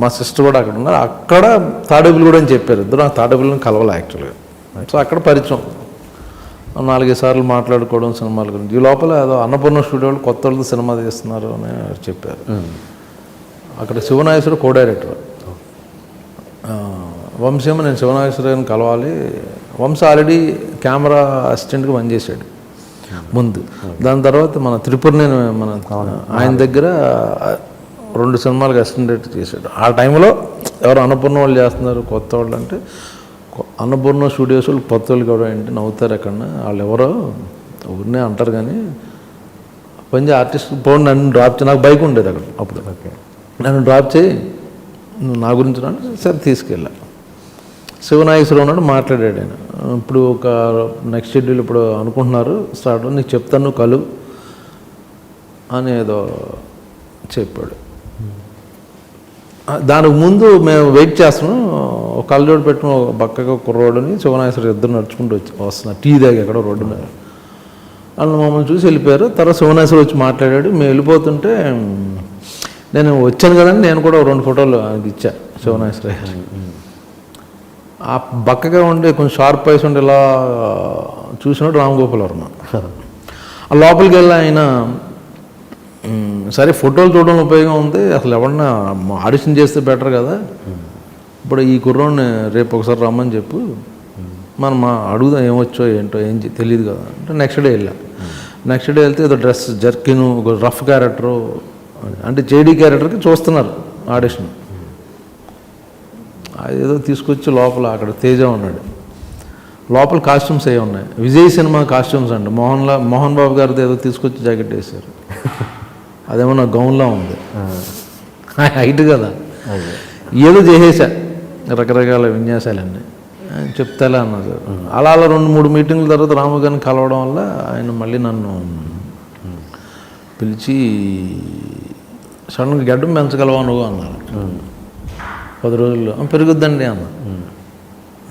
మా సిస్టర్ కూడా అక్కడ ఉన్నారు. అక్కడ తాడేపులు కూడా అని చెప్పారు. ఇద్దరు నాకు తాడేపులను కలవాలి యాక్చువల్గా. సో అక్కడ పరిచయం 4-5 సార్లు మాట్లాడుకోవడం సినిమాల గురించి. ఈ లోపల ఏదో అన్నపూర్ణ స్టూడియోలు కొత్త వాళ్ళతో సినిమా తీస్తున్నారు అని చెప్పారు. అక్కడ శివనాగేశ్వర కో డైరెక్టర్. వంశీమ నేను శివనాగేశ్వరని కలవాలి. వంశీ ఆల్రెడీ కెమెరా అసిస్టెంట్గా పనిచేశాడు ముందు. దాని తర్వాత మన త్రిపురనేని మన ఆయన దగ్గర 2 సినిమాలకు అసిస్టెంట్ చేశాడు. ఆ టైంలో ఎవరు అన్నపూర్ణ వాళ్ళు చేస్తున్నారు కొత్త వాళ్ళు అంటే, అన్నపూర్ణ స్టూడియోస్ వాళ్ళు కొత్త వాళ్ళు కూడా ఏంటి నవ్వుతారు ఎక్కడ, వాళ్ళు ఎవరో ఊరినే అంటారు కానీ పని ఆర్టిస్ట్ పోయి నన్ను డ్రాప్ చేయి. నాకు బైక్ ఉండేది అక్కడ అప్పుడు. నన్ను డ్రాప్ చేయి, నువ్వు నా గురించి రా అంటే సరే తీసుకెళ్ళా. శివనాగేశ్వరరావు ఉన్నాడు, మాట్లాడాడు ఆయన. ఇప్పుడు ఒక నెక్స్ట్ షెడ్యూల్ ఇప్పుడు అనుకుంటున్నారు స్టార్ట్, నీకు చెప్తాను నువ్వు కలు అని ఏదో చెప్పాడు. దానికి ముందు మేము వెయిట్ చేస్తున్నాం. ఒక కళ్ళజోడు పెట్టిన పక్కగా ఒక కుర్రోడుని శివనాగేశ్వర ఇద్దరు నడుచుకుంటూ వస్తున్నారు టీ దాకా ఎక్కడో రోడ్డు మీద. వాళ్ళు మమ్మల్ని చూసి వెళ్ళిపోయారు. తర్వాత శివనాగేశ్వర వచ్చి మాట్లాడాడు. మేము వెళ్ళిపోతుంటే నేను వచ్చాను కదండి, నేను కూడా 2 ఫోటోలు ఆయనకి ఇచ్చా శివనాగేశ్వర. ఆ బక్కగా ఉండి కొంచెం షార్ప్ ఐస్ ఉండి ఇలా చూసినట్టు రామగోపాల్ వర్మ. ఆ లోపలికి వెళ్ళి ఆయన సరే ఫోటోలు చూడడం ఉపయోగం ఉంది, అసలు ఎవరన్నా ఆడిషన్ చేస్తే బెటర్ కదా, ఇప్పుడు ఈ కుర్రోడిని రేపు ఒకసారి రమ్మని చెప్పు, మనం అడుగుదాం ఏమొచ్చో ఏంటో ఏం తెలియదు కదా అంటే. నెక్స్ట్ డే వెళ్ళా. నెక్స్ట్ డే వెళ్తే ఏదో డ్రెస్ జర్కిను ఒక రఫ్ క్యారెక్టరు అంటే జేడీ క్యారెక్టర్కి చూస్తున్నారు ఆడిషన్. అదేదో తీసుకొచ్చి లోపల అక్కడ తేజ ఉన్నాడు. లోపల కాస్ట్యూమ్స్ ఏ ఉన్నాయి, విజయ్ సినిమా కాస్ట్యూమ్స్ అండి. మోహన్ బాబు గారిది ఏదో తీసుకొచ్చి జాకెట్ వేశారు. అదేమో నా గౌన్లా ఉంది, హైట్ కదా. ఏదో చేసేసా రకరకాల విన్యాసాలన్నీ చెప్తాలే అన్నారు. అలా 2-3 మీటింగ్ల తర్వాత రాము గారిని కలవడం వల్ల ఆయన మళ్ళీ నన్ను పిలిచి సడన్గా గడ్డం పెంచగలవా నువ్వు అన్నారు. 10 రోజుల్లో పెరుగుద్దండి అన్న.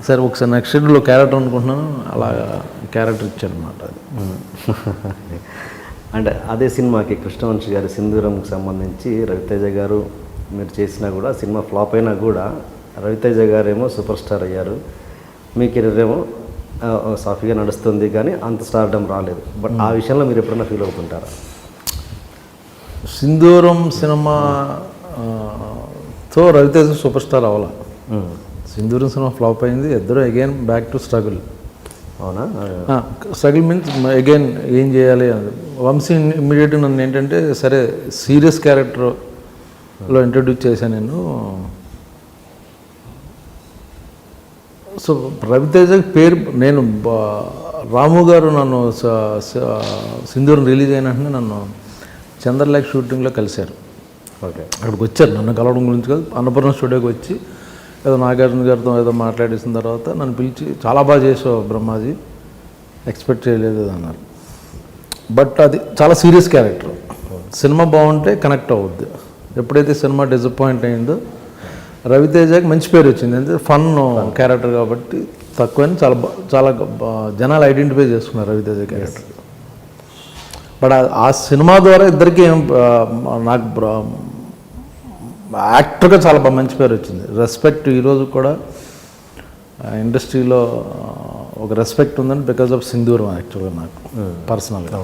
సరే ఒకసారి నెక్స్ట్ షెడ్యూల్లో క్యారెక్టర్ అనుకుంటున్నాను, అలా క్యారెక్టర్ ఇచ్చారనమాట. అది అంటే అదే సినిమాకి కృష్ణవంశీ గారి సింధూరంకి సంబంధించి రవితేజ గారు మీరు చేసినా కూడా సినిమా ఫ్లాప్ అయినా కూడా రవితేజ గారేమో సూపర్ స్టార్ అయ్యారు, మీ కెరీర్ ఏమో సాఫీగా నడుస్తుంది కానీ అంత స్టార్డమ్ రాలేదు. బట్ ఆ విషయంలో మీరు ఎప్పుడైనా ఫీల్ అవుతుంటారా? సింధూరం సినిమాతో రవితేజ సూపర్ స్టార్ అవ్వాల. సింధూరం సినిమా ఫ్లాప్ అయింది, ఇద్దరు అగైన్ బ్యాక్ టు స్ట్రగుల్. అవునా? స్ట్రగుల్ మీన్స్ అగైన్ ఏం చేయాలి అని. వంశీ ఇమ్మీడియట్గా నన్ను ఏంటంటే సరే సీరియస్ క్యారెక్టర్లో ఇంట్రడ్యూస్ చేశాను నేను. సో రవితేజ పేరు నేను రాము గారు నన్ను సింధూరం రిలీజ్ అయిన వెంటనే నన్ను చంద్రలేఖ షూటింగ్లో కలిశారు. ఓకే, అక్కడికి వచ్చారు నన్ను కలవడం గురించి కాదు, అన్నపూర్ణ స్టూడియోకి వచ్చి ఏదో నాగార్జున గారితో ఏదో మాట్లాడేసిన తర్వాత నన్ను పిలిచి చాలా బాగా చేసావు బ్రహ్మాజీ, ఎక్స్పెక్ట్ చేయలేదు అన్నారు. బట్ అది చాలా సీరియస్ క్యారెక్టర్, సినిమా బాగుంటే కనెక్ట్ అవుద్ది. ఎప్పుడైతే సినిమా డిసప్పాయింట్ అయిందో రవితేజకి మంచి పేరు వచ్చింది, అంటే ఫన్ క్యారెక్టర్ కాబట్టి తక్కువని చాలా జనాలు ఐడెంటిఫై చేసుకున్నారు రవితేజ క్యారెక్టర్. బట్ ఆ సినిమా ద్వారా ఇద్దరికి నాకు యాక్టర్గా చాలా బాగా మంచి పేరు వచ్చింది, రెస్పెక్ట్. ఈరోజు కూడా ఇండస్ట్రీలో ఒక రెస్పెక్ట్ ఉందని బికాజ్ ఆఫ్ సింధూరం యాక్చువల్గా నాకు పర్సనల్గా.